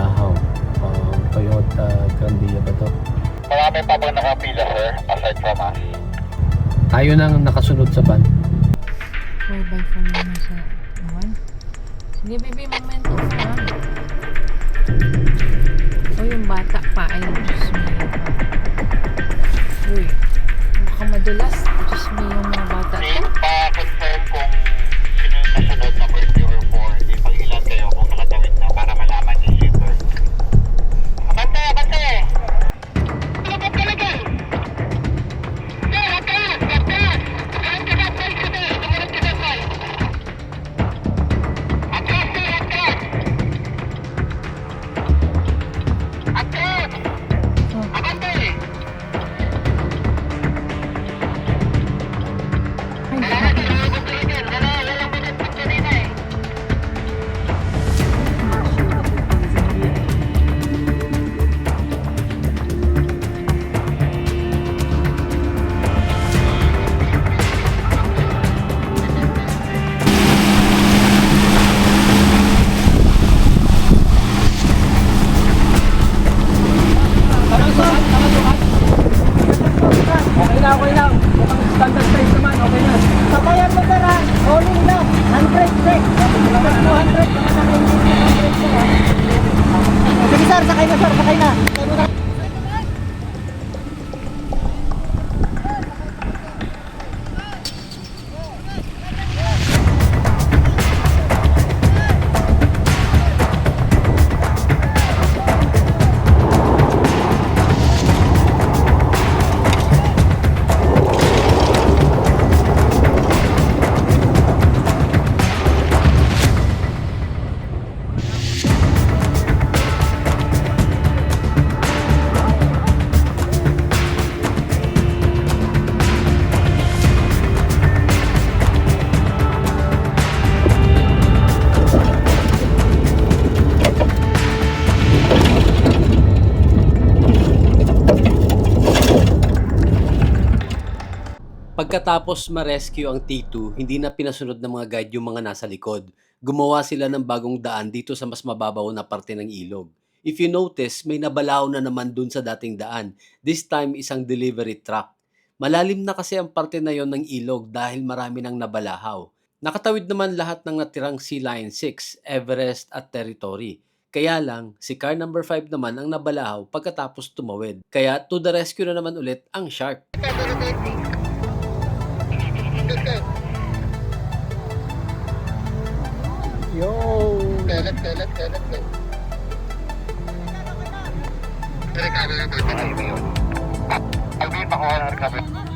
Balahaw. Toyota Grandia ba to? Marami pa bang nakapila, sir, aside from us? Tayo nang nakasunod sa van. 4x4 naman sa awan. Sige, baby, momento pa. O yung bata pa ay Diyos me. Uy, baka madulas. Diyos me yung mga bata. Please, pa-confirm kung sino yung kasunod na birthday or 4. Di pang ilan kayo kung nakatawid na para malaman yung shipper. Abante, abante! Labot ka na dyan! Sir, hataas! Hataas! Saan ka na, sir? Sumunod ka na, sir! Hataas, sir! Hataas! Hataas! Oh, Abante! ay, Wala na, sir. Labot ka na dyan. Walang minute pa kanina eh. Okay na. Mukhang standard price naman, okay na. Sakayan mo sir ha, rolling lang, 100 check. 200, sige sir, sakay na sir, sakay na. Pagkatapos ma-rescue ang T2, hindi na pinasunod ng mga guide yung mga nasa likod. Gumawa sila ng bagong daan dito sa mas mababaw na parte ng ilog. If you notice, may nabalaw na naman dun sa dating daan. This time, isang delivery truck. Malalim na kasi ang parte na yon ng ilog dahil marami nang nabalahaw. Nakatawid naman lahat ng natirang Sea Lion 6, Everest at Territory. Kaya lang, si car number 5 naman ang nabalahaw pagkatapos tumawid. Kaya to the rescue na naman ulit ang Shark. Yo! Telet. Recovery birthday na yun. Alvin, pakuha na recovery.